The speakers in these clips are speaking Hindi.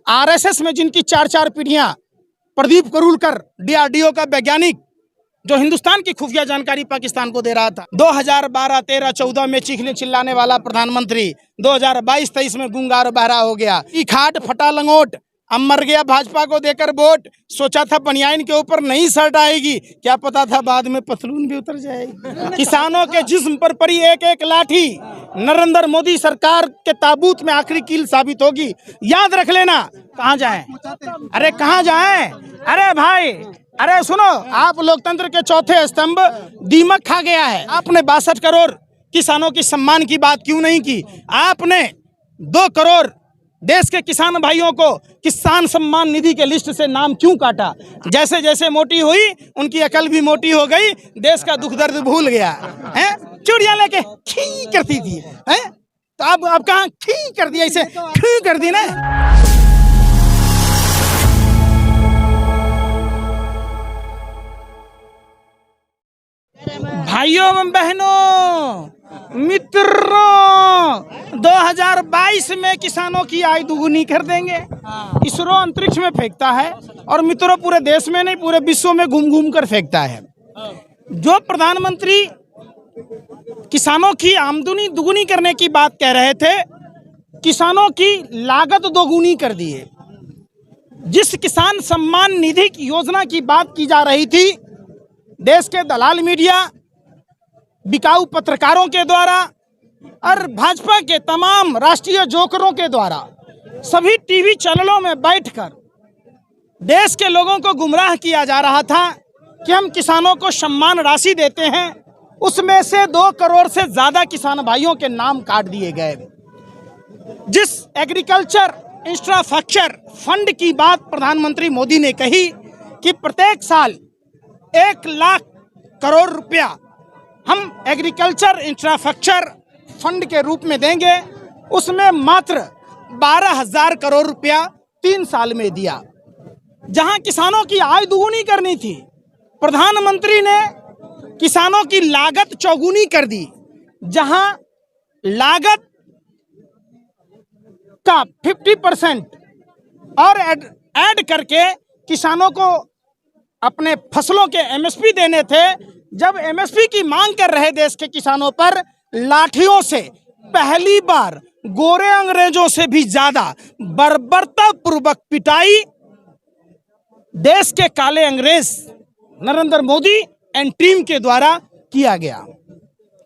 आरएसएस में जिनकी 4-4 पीढ़ियां, प्रदीप करूलकर डीआरडीओ का वैज्ञानिक जो हिंदुस्तान की खुफिया जानकारी पाकिस्तान को दे रहा था, 2012, 13, 14 में चीखने चिल्लाने वाला प्रधानमंत्री 2022-23 में गूंगा और बहरा हो गया। खाट फटा लंगोट, अब मर गया भाजपा को देकर वोट। सोचा था बनियाइन के ऊपर नहीं शर्ट आएगी, क्या पता था बाद में पतलून भी उतर जाएगी। किसानों के जिस्म पर पड़ी एक एक लाठी नरेंद्र मोदी सरकार के ताबूत में आखिरी कील साबित होगी। याद रख लेना। कहाँ जाएं? अरे कहाँ जाएं? अरे भाई, अरे सुनो, आप लोकतंत्र के चौथे स्तंभ दीमक खा गया है। आपने 62 करोड़ किसानों की सम्मान की बात क्यों नहीं की? आपने 2 करोड़ देश के किसान भाइयों को किसान सम्मान निधि के लिस्ट से नाम क्यों काटा? जैसे जैसे मोटी हुई उनकी अकल भी मोटी हो गई, देश का दुख दर्द भूल गया है। चूड़ियां लेके खी करती थी, हैं? तो अब कहाँ खी कर दिया, इसे खी कर दी ना। भाइयों बहनों मित्रों, 2022 में किसानों की आय दुगुनी कर देंगे। इसरो अंतरिक्ष में फेंकता है और मित्रों पूरे देश में नहीं पूरे विश्व में घूम घूम कर फेंकता है। जो प्रधानमंत्री किसानों की आमदनी दुगुनी करने की बात कह रहे थे, किसानों की लागत दोगुनी कर दी है। जिस किसान सम्मान निधि की योजना की बात की जा रही थी, देश के दलाल मीडिया, बिकाऊ पत्रकारों के द्वारा और भाजपा के तमाम राष्ट्रीय जोकरों के द्वारा सभी टीवी चैनलों में बैठकर देश के लोगों को गुमराह किया जा रहा था कि हम किसानों को सम्मान राशि देते हैं। उसमें से 2 करोड़ से ज्यादा किसान भाइयों के नाम काट दिए गए। जिस एग्रीकल्चर इंफ्रास्ट्रक्चर फंड की बात प्रधानमंत्री मोदी ने कही कि प्रत्येक साल 1 लाख करोड़ रुपया हम एग्रीकल्चर इंफ्रास्ट्रक्चर फंड के रूप में देंगे, उसमें मात्र 12,000 करोड़ रुपया 3 साल में दिया। जहां किसानों की आय दुगुनी करनी थी, प्रधानमंत्री ने किसानों की लागत चौगुनी कर दी। जहां लागत का 50% और ऐड करके किसानों को अपने फसलों के एमएसपी देने थे। जब एमएसपी की मांग कर रहे देश के किसानों पर लाठियों से पहली बार गोरे अंग्रेजों से भी ज्यादा बर्बरता पूर्वक पिटाई देश के काले अंग्रेज नरेंद्र मोदी एंड टीम के द्वारा किया गया।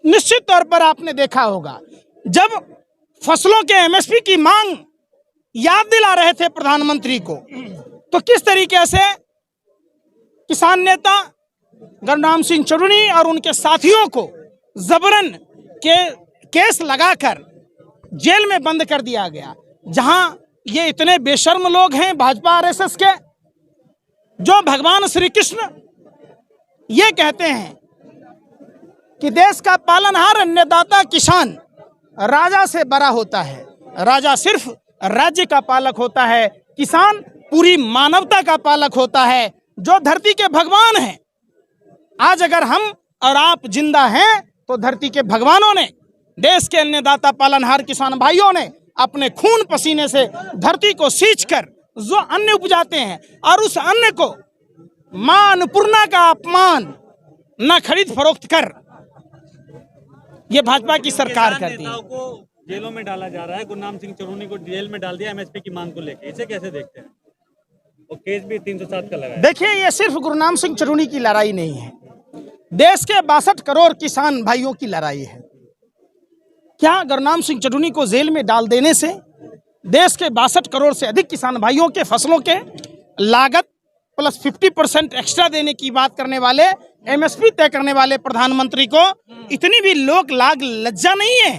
निश्चित तौर पर आपने देखा होगा, जब फसलों के एमएसपी की मांग याद दिला रहे थे प्रधानमंत्री को, तो किस तरीके से किसान नेता गुरनाम सिंह चरूनी और उनके साथियों को जबरन केस लगाकर जेल में बंद कर दिया गया। जहां ये इतने बेशर्म लोग हैं भाजपा आरएसएस के, जो भगवान श्री कृष्ण ये कहते हैं कि देश का पालनहार अन्नदाता किसान राजा से बड़ा होता है। राजा सिर्फ राज्य का पालक होता है, किसान पूरी मानवता का पालक होता है, जो धरती के भगवान हैं। आज अगर हम और आप जिंदा हैं तो धरती के भगवानों ने, देश के अन्नदाता पालनहार किसान भाइयों ने अपने खून पसीने से धरती को सींचकर जो अन्न उपजाते हैं, और उस अन्न को मां अन्नपूर्णा का अपमान न खरीद फरोख्त कर ये भाजपा की सरकार करती है। जेलों में डाला जा रहा है, गुरनाम सिंह चरूनी को जेल में डाल दिया एमएसपी की मांग को लेकर, इसे कैसे देखते हैं? और केस भी 307 का लगा है। देखिए, ये सिर्फ गुरनाम सिंह चरूनी की लड़ाई नहीं है, देश के 62 करोड़ किसान भाइयों की लड़ाई है। क्या गुरनाम सिंह चरूनी को जेल में डाल देने से देश के 62 करोड़ से अधिक किसान भाइयों के फसलों के लागत प्लस 50% एक्स्ट्रा देने की बात करने वाले, एमएसपी तय करने वाले प्रधानमंत्री को इतनी भी लोक लाग लज्जा नहीं है?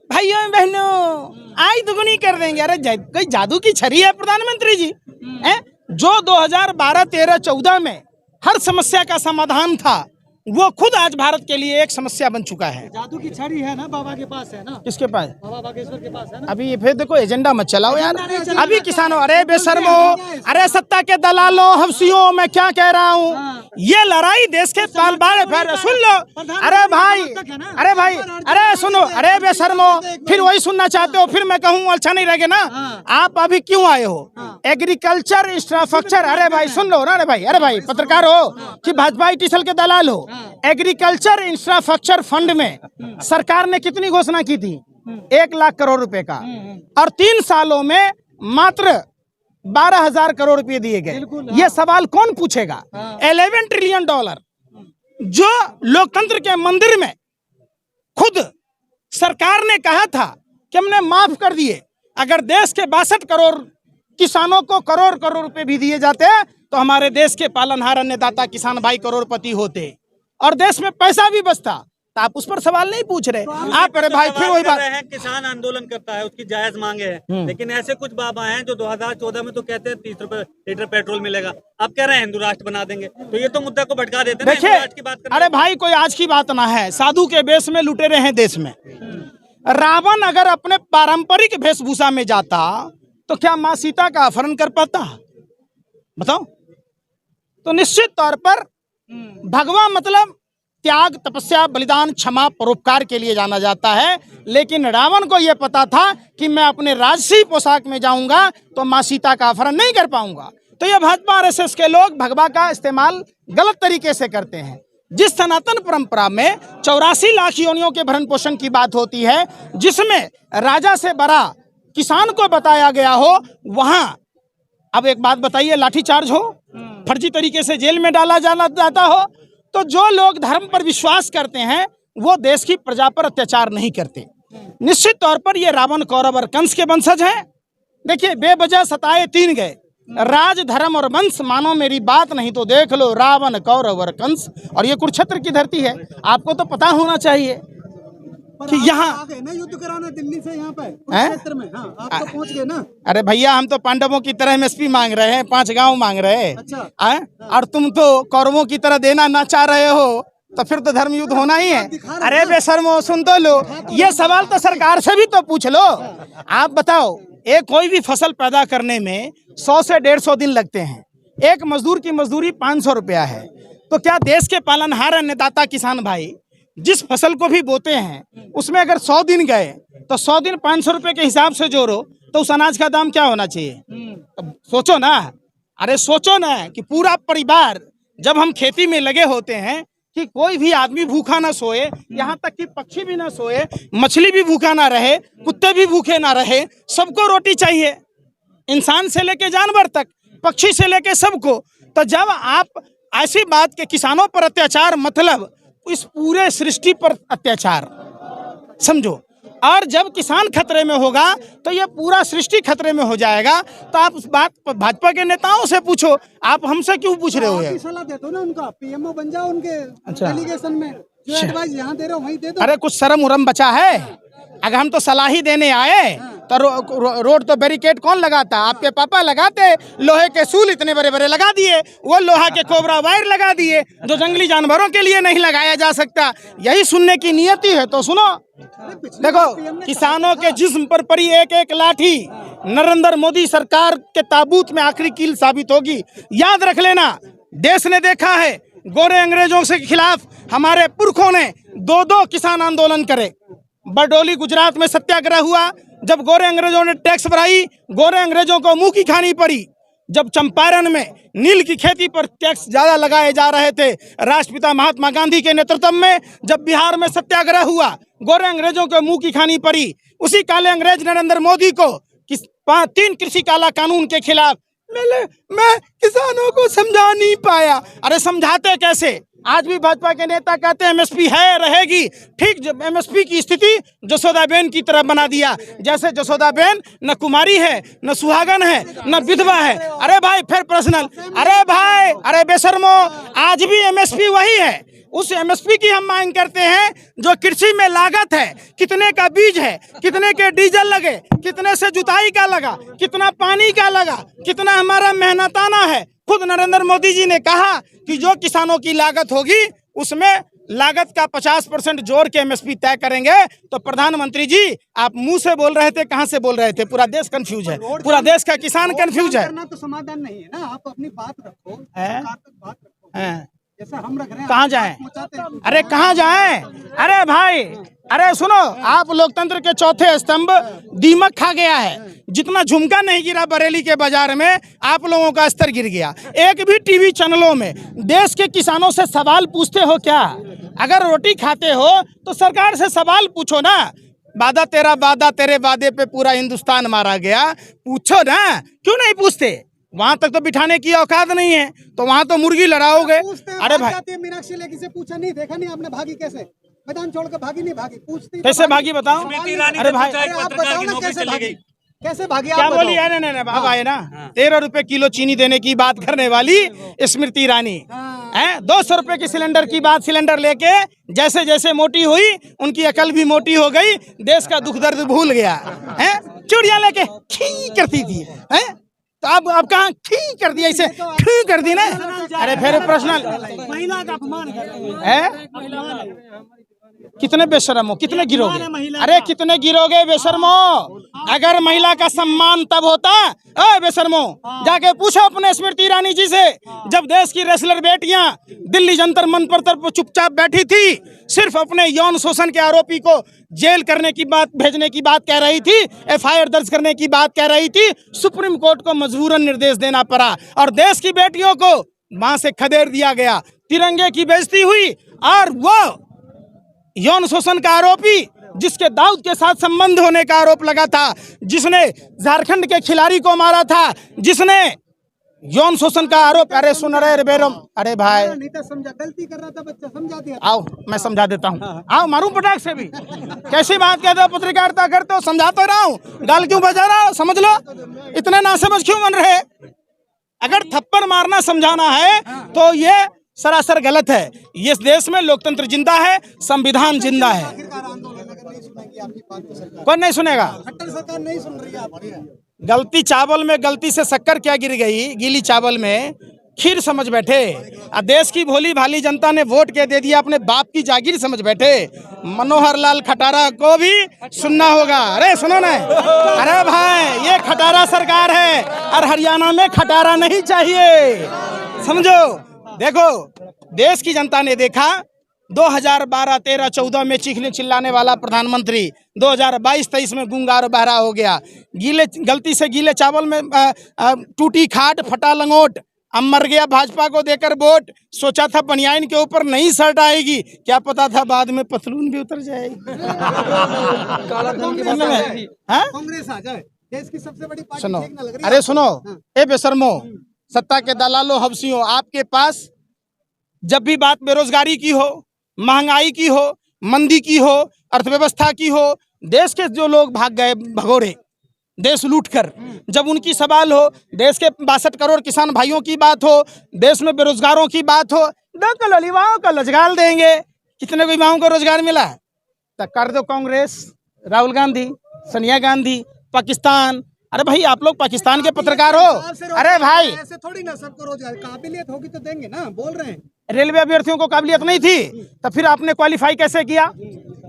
भाइयों बहनों, आय दुगुनी कर देंगे। अरे कोई जादू की छड़ी है प्रधानमंत्री जी? जो 2012, 13, 14 में हर समस्या का समाधान था, वो खुद आज भारत के लिए एक समस्या बन चुका है। जादू की छड़ी है ना बाबा के पास, है ना? किसके पास? बाबा बागेश्वर के पास है ना? अभी फिर देखो, एजेंडा मत चलाओ यार। अभी किसानों, अरे बेशर्मो, अरे सत्ता के दलालों, हफ्सियों, मैं क्या कह रहा हूँ, ये लड़ाई देश के साल बार फिर सुन लो। अरे भाई, अरे भाई, अरे सुनो, अरे बेशर्मो, फिर वही सुनना चाहते हो, फिर मैं कहूँ अच्छा नहीं रहेगा ना। आप अभी क्यों आए हो? एग्रीकल्चर इंफ्रास्ट्रक्चर, अरे भाई सुन लो ना, अरे भाई पत्रकार हो कि भाजपा टीसल के दलाल हो। एग्रीकल्चर इंफ्रास्ट्रक्चर फंड में सरकार ने कितनी घोषणा की थी? 1 लाख करोड़ रुपए का, और 3 सालों में मात्र 12,000 करोड़ रुपए दिए गए। ये सवाल कौन पूछेगा? 11 ट्रिलियन डॉलर जो लोकतंत्र के मंदिर में खुद सरकार ने कहा था कि हमने माफ कर दिए। अगर देश के 62 करोड़ किसानों को करोड़ करोड़ रुपए भी दिए जाते तो हमारे देश के पालनहार अन्नदाता किसान भाई करोड़पति होते और देश में पैसा भी बचता। तो आप उस पर सवाल नहीं पूछ रहे। आप अरे भाई फिर वही बात है, किसान आंदोलन करता है, उसकी जायज मांगे हैं, लेकिन ऐसे कुछ बाबा हैं जो 2014 में तो कहते हैं 30 रुपए लीटर पेट्रोल मिलेगा, आप कह रहे हैं हिंदू राष्ट्र बना देंगे, तो ये तो मुद्दा को भटका देते हैं। देखिए, अरे भाई कोई आज की बात ना है, साधु के वेश में लुटेरे हैं देश में। रावण अगर अपने पारंपरिक वेशभूषा में जाता तो क्या माँ सीता का अपहरण कर पाता? बताओ। तो निश्चित तौर पर भगवा मतलब त्याग, तपस्या, बलिदान, क्षमा, परोपकार के लिए जाना जाता है। लेकिन रावण को यह पता था कि मैं अपने राजसी पोशाक में जाऊंगा तो माँ सीता का अपहरण नहीं कर पाऊंगा। तो ये भाजपा आरएसएस के लोग भगवा का इस्तेमाल गलत तरीके से करते हैं। जिस सनातन परंपरा में 84 लाख योनियों के भरण पोषण की बात होती है, जिसमें राजा से बड़ा किसान को बताया गया हो, वहां अब एक बात बताइए, लाठीचार्ज हो, फर्जी तरीके से जेल में डाला जाता हो। तो जो लोग धर्म पर विश्वास करते हैं वो देश की प्रजा पर अत्याचार नहीं करते। निश्चित तौर पर ये रावण, कौरव और कंस के वंशज हैं। देखिए, बेवजह सताए 3 गए, राज, धर्म और वंश, मानो मेरी बात नहीं तो देख लो रावण, कौरव और कंस। और ये कुरुक्षेत्र की धरती है, आपको तो पता होना चाहिए कि यहाँ युद्ध कराना दिल्ली से यहाँ पे कुरुक्षेत्र में। हाँ, आप तो पहुँच गए ना। अरे भैया, हम तो पांडवों की तरह एमएसपी मांग रहे हैं, 5 गांव मांग रहे हैं। अच्छा। और तुम तो कौरवों की तरह देना ना चाह रहे हो, तो फिर तो धर्म युद्ध होना ही है। अरे बेशर्मो, सुन तो लो, ये सवाल तो सरकार से भी तो पूछ लो। आप बताओ, एक कोई भी फसल पैदा करने में 100 से 150 दिन लगते हैं। एक मजदूर की मजदूरी 500 रुपया है। तो क्या देश के पालनहार अन्नदाता किसान भाई जिस फसल को भी बोते हैं उसमें अगर 100 दिन गए तो 100 दिन 500 रुपए के हिसाब से जोड़ो तो उस अनाज का दाम क्या होना चाहिए? अब सोचो ना, अरे सोचो ना कि पूरा परिवार जब हम खेती में लगे होते हैं कि कोई भी आदमी भूखा ना सोए, यहाँ तक कि पक्षी भी ना सोए, मछली भी भूखा ना रहे, कुत्ते भी भूखे ना रहे, सबको रोटी चाहिए, इंसान से लेके जानवर तक, पक्षी से लेके सबको। तो जब आप ऐसी बात के किसानों पर अत्याचार मतलब इस पूरे सृष्टि पर अत्याचार समझो, और जब किसान खतरे में होगा तो ये पूरा सृष्टि खतरे में हो जाएगा। तो आप उस बात भाजपा के नेताओं से पूछो, आप हमसे क्यों पूछ रहे हो? सलाह दे दो ना, उनका पीएमओ बन जाओ उनके डेलीगेशन में, जो एडवाइस यहाँ दे रहे हो वहीं दे दो। अरे कुछ शर्म उरम बचा है? अगर हम तो सलाह ही देने आए तो रोड तो बैरिकेड कौन लगाता? आपके पापा लगाते, लोहे के सूल इतने बड़े बड़े लगा दिए, वो लोहा के कोबरा वायर लगा दिए जो जंगली जानवरों के लिए नहीं लगाया जा सकता। यही सुनने की नियति है तो सुनो। देखो, किसानों के जिस्म पर पड़ी एक एक लाठी नरेंद्र मोदी सरकार के ताबूत में आखिरी कील साबित होगी। याद रख लेना, देश ने देखा है गोरे अंग्रेजों के खिलाफ हमारे पुरखों ने 2-2 किसान आंदोलन करे। बरडोली गुजरात में सत्याग्रह हुआ, जब गोरे अंग्रेजों ने टैक्स बढ़ाई, गोरे अंग्रेजों को मुंह की खानी पड़ी। जब चंपारण में नील की खेती पर टैक्स ज्यादा लगाए जा रहे थे राष्ट्रपिता महात्मा गांधी के नेतृत्व में, जब बिहार में सत्याग्रह हुआ, गोरे अंग्रेजों को मुंह की खानी पड़ी। उसी काले अंग्रेज नरेंद्र मोदी को 3 कृषि काला कानून के खिलाफ मैं किसानों को समझा नहीं पाया। अरे समझाते कैसे? आज भी भाजपा के नेता कहते हैं एमएसपी है, रहेगी। ठीक एमएसपी की स्थिति जसोदाबेन की तरह बना दिया, जैसे जसोदाबेन न कुमारी है, न सुहागन है, न विधवा है। अरे भाई फिर पर्सनल, अरे भाई, अरे बेशर्मो, आज भी एमएसपी वही है। उस एमएसपी की हम मांग करते हैं जो कृषि में लागत है, कितने का बीज है, कितने के डीजल लगे, कितने से जुताई का लगा, कितना पानी का लगा, कितना हमारा मेहनताना है। खुद नरेंद्र मोदी जी ने कहा कि जो किसानों की लागत होगी उसमें लागत का 50% जोड़ के एमएसपी तय करेंगे। तो प्रधानमंत्री जी आप मुंह से बोल रहे थे, कहां से बोल रहे थे? पूरा देश कंफ्यूज है, पूरा देश का किसान कंफ्यूज है। करना तो समाधान नहीं है ना, आप अपनी बात रखो, हैं? सरकार तक बात रखो, हैं? जैसा हम रख रहे हैं। कहाँ आप जाएं? बात पहुंचाते हैं। अरे कहाँ जाएं? अरे भाई, अरे सुनो, आप लोकतंत्र के चौथे स्तंभ दीमक खा गया है। जितना झुमका नहीं गिरा बरेली के बाजार में, आप लोगों का स्तर गिर गया। एक भी टीवी चैनलों में देश के किसानों से सवाल पूछते हो क्या? अगर रोटी खाते हो तो सरकार से सवाल पूछो ना। वादा तेरा वादा, तेरे वादे पे पूरा हिंदुस्तान मारा गया, पूछो ना। क्यों नहीं पूछते? वहां तक तो बिठाने की औकात नहीं है, तो वहां तो मुर्गी लड़ाओगे। पूछते हैं, अरे भाग भाई, जाती है मीनाक्षी लेखी से, पूछा नहीं, देखा नहीं आपने भागी कैसे? मैदान छोड़ के भागी नहीं भागी, पूछती कैसे भागी बताओ? स्मृति ईरानी अरे से भाई, पूछा, एक अरे आप पत्रकार बताओ की ना नौकरी कैसे चली भागी, गई। कैसे भागी? क्या आप बोली? बताओ। नहीं, भाग आए ना। 13 रुपए किलो चीनी देने की बात करने वाली स्मृति ईरानी है। 200 रुपए की सिलेंडर की बात, सिलेंडर लेके जैसे जैसे मोटी हुई, उनकी अकल भी मोटी हो गई, देश का दुख दर्द भूल गया है। चूड़ियां लेके खी करती थी, है? तो अब कहाँ खी कर दिया, इसे खी कर दी ना। अरे फिर पर्सनल महिला का अपमान कर रहे हैं। है। कितने बेशरम हो, कितने गिरोगे? अरे कितने गिरोगे बेशरमो? अगर महिला का सम्मान तब होता, ओ बेशरमो, जाके पूछो अपने स्मृति ईरानी जी से, जब देश की रेसलर बेटियां दिल्ली जंतर मंतर पर चुपचाप बैठी थी, सिर्फ अपने यौन शोषण के आरोपी को जेल करने की बात, भेजने की बात कह रही थी, एफआईआर दर्ज करने की बात कह रही थी, सुप्रीम कोर्ट को मजबूरन निर्देश देना पड़ा और देश की बेटियों को वहां से खदेड़ दिया गया, तिरंगे की बेइज्जती हुई। और वो यौन शोषण का आरोपी, जिसके दाऊद के साथ संबंध होने का आरोप लगा था, जिसने झारखंड के खिलाड़ी को मारा था, जिसने यौन शोषण का आरोप, अरे सुन रहे बेरम, अरे भाई नहीं तो समझा, गलती कर रहा था बच्चा, समझा दिया। आओ मैं समझा देता हूँ, आओ मारूं पटाख से भी। कैसी बात कहते हो, पत्रकारिता करते हो, समझा तो रहा हूँ, गाल क्यों बजा रहा हो? समझ लो, इतने नासमझ क्यों बन रहे? अगर थप्पड़ मारना समझाना है तो ये सरासर गलत है। इस देश में लोकतंत्र जिंदा है, संविधान जिंदा है। आखिरकार आंदोलन अगर नहीं सुनेगी आपकी बात तो सरकार, कौन नहीं सुनेगा? खट्टर सरकार नहीं सुन रही है आपकी। गलती चावल में, गलती से शक्कर क्या गिर गई, गीली चावल में खीर समझ बैठे। और देश की भोली भाली जनता ने वोट के दे दिया, अपने बाप की जागीर समझ बैठे। मनोहर लाल खटारा को भी सुनना होगा। अरे सुनो ना, अरे भाई ये खटारा सरकार है और हरियाणा में खटारा नहीं चाहिए, समझो। देखो, देश की जनता ने देखा 2012, 13, 14 में चीखने चिल्लाने वाला प्रधानमंत्री 2022-23 में गूंगा और बहरा हो गया। गलती से गीले चावल में टूटी खाट, फटा लंगोट, अब मर गया भाजपा को देकर वोट। सोचा था बनियाइन के ऊपर नई शर्ट आएगी, क्या पता था बाद में पतलून भी उतर जाएगी। कांग्रेस आ जाए, देश की सबसे बड़ी पार्टी, सुनो, ठीक ना लग रही? अरे सुनो, ए बेशर्मो, सत्ता के दलालों, हवसियों, आपके पास जब भी बात बेरोजगारी की हो, महंगाई की हो, मंदी की हो, अर्थव्यवस्था की हो, देश के जो लोग भाग गए भगोड़े देश लूटकर, जब उनकी सवाल हो, देश के 62 करोड़ किसान भाइयों की बात हो, देश में बेरोजगारों की बात हो, 2 करोड़ युवाओं का रोजगार देंगे। कितने को युवाओं को रोजगार मिला? तो कर दो कांग्रेस, राहुल गांधी, सोनिया गांधी, पाकिस्तान। अरे भाई आप लोग पाकिस्तान के पत्रकार हो? अरे भाई ऐसे थोड़ी ना सबको रोजगार, काबिलियत होगी तो देंगे ना, बोल रहे हैं। रेलवे अभ्यर्थियों को काबिलियत नहीं थी, तो फिर आपने क्वालिफाई कैसे किया?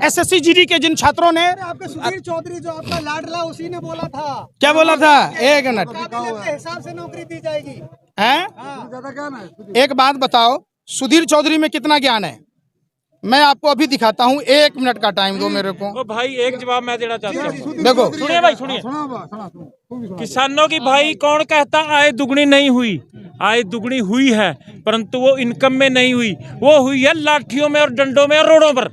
एसएससी जीडी के जिन छात्रों ने, आपके सुधीर चौधरी जो आपका लाडला, उसी ने बोला था। क्या बोला था? एक मिनट, काबिलियत के हिसाब से नौकरी दी जाएगी। हैं? ज्यादा ज्ञान है। एक बात बताओ, सुधीर चौधरी में कितना ज्ञान है? मैं आपको अभी दिखाता हूँ, 1 मिनट का टाइम दो मेरे को। ओ भाई एक जवाब मैं देना चाहता हूँ। देखो, सुनिए भाई, सुनिए। किसानों की भाई कौन कहता आय दुगनी नहीं हुई? आय दुगनी हुई है, परंतु वो इनकम में नहीं हुई, वो हुई है लाठियों में और डंडों में और रोडों पर।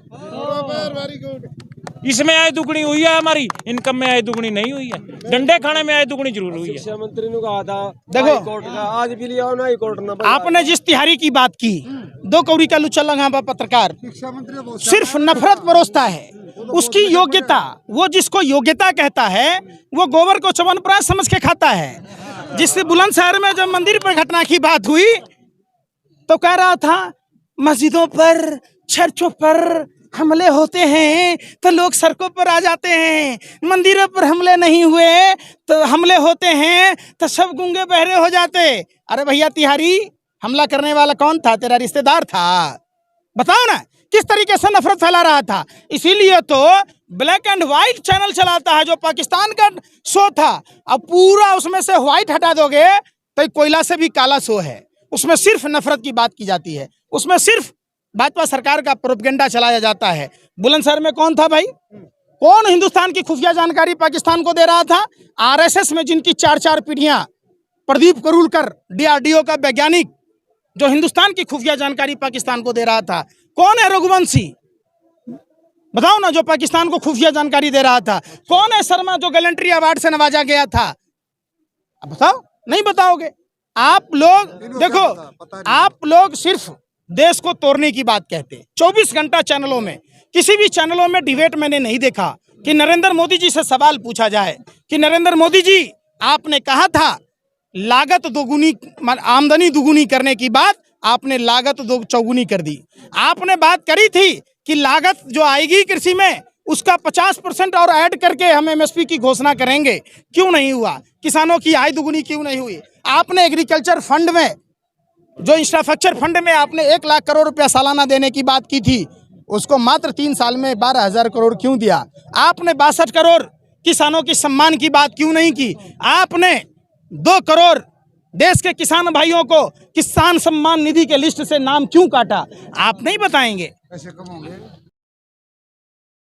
इसमें आय दुगनी हुई है, हमारी इनकम में आय दुगनी नहीं हुई है। डंडे खाने में आय दुगनी जरूर हुई है। शिक्षा मंत्री ने कहा था देखो, कोर्ट का आज भी लिया ना, कोर्ट ना। आपने जिस तिहारी की बात की, 2 कौड़ी का लुच्चा लंगा पत्रकार शिक्षा मंत्री सिर्फ नफरत परोसता है। उसकी योग्यता, वो जिसको योग्यता कहता है, वो गोबर को च्यवनप्राश समझ के खाता है। जिस बुलंदशहर में जब मंदिर पर घटना की बात हुई तो कह रहा था मस्जिदों पर, चर्चों पर हमले होते हैं तो लोग सड़कों पर आ जाते हैं, मंदिरों पर हमले नहीं हुए तो हमले होते हैं तो सब गूंगे बहरे हो जाते। अरे भैया तिहारी, हमला करने वाला कौन था? तेरा रिश्तेदार था? बताओ ना, किस तरीके से नफरत फैला रहा था। इसीलिए तो ब्लैक एंड व्हाइट चैनल चलाता है जो पाकिस्तान का शो था। अब पूरा उसमें से व्हाइट हटा दोगे तो कोयला से भी काला शो है। उसमें सिर्फ नफरत की बात की जाती है, उसमें सिर्फ भाजपा सरकार का प्रोपेगेंडा चलाया जाता है। बुलंदशहर में कौन था भाई? कौन हिंदुस्तान की खुफिया जानकारी पाकिस्तान को दे रहा था? आरएसएस में जिनकी 4-4 पीढ़ियां, प्रदीप करूलकर डीआरडीओ का वैज्ञानिक जो हिंदुस्तान की खुफिया जानकारी पाकिस्तान को दे रहा था। कौन है रघुवंशी? बताओ ना, जो पाकिस्तान को खुफिया जानकारी दे रहा था। कौन है शर्मा जो गैलेंट्री अवार्ड से नवाजा गया था? अब बताओ, नहीं बताओगे आप लोग। देखो, आप लोग सिर्फ देश को तोड़ने की बात कहते हैं। 24 घंटा चैनलों में, किसी भी चैनलों में डिबेट मैंने नहीं देखा कि नरेंद्र मोदी जी से सवाल पूछा जाए कि नरेंद्र मोदी जी, आपने कहा था लागत दोगुनी, आमदनी दुगुनी करने की बात, आपने लागत दो चौगुनी कर दी। आपने बात करी थी कि लागत जो आएगी कृषि में उसका 50% और ऐड करके हम एमएसपी की घोषणा करेंगे। क्यों नहीं हुआ? किसानों की आय दुगुनी क्यों नहीं हुई? आपने एग्रीकल्चर फंड में, जो इंफ्रास्ट्रक्चर फंड में आपने 1 लाख करोड़ रुपया सालाना देने की बात की थी, उसको मात्र 3 साल में 12,000 करोड़ क्यों दिया? आपने 62 करोड़ किसानों की सम्मान की बात क्यों नहीं की? आपने 2 करोड़ देश के किसान भाइयों को किसान सम्मान निधि के लिस्ट से नाम क्यों काटा? आप नहीं बताएंगे।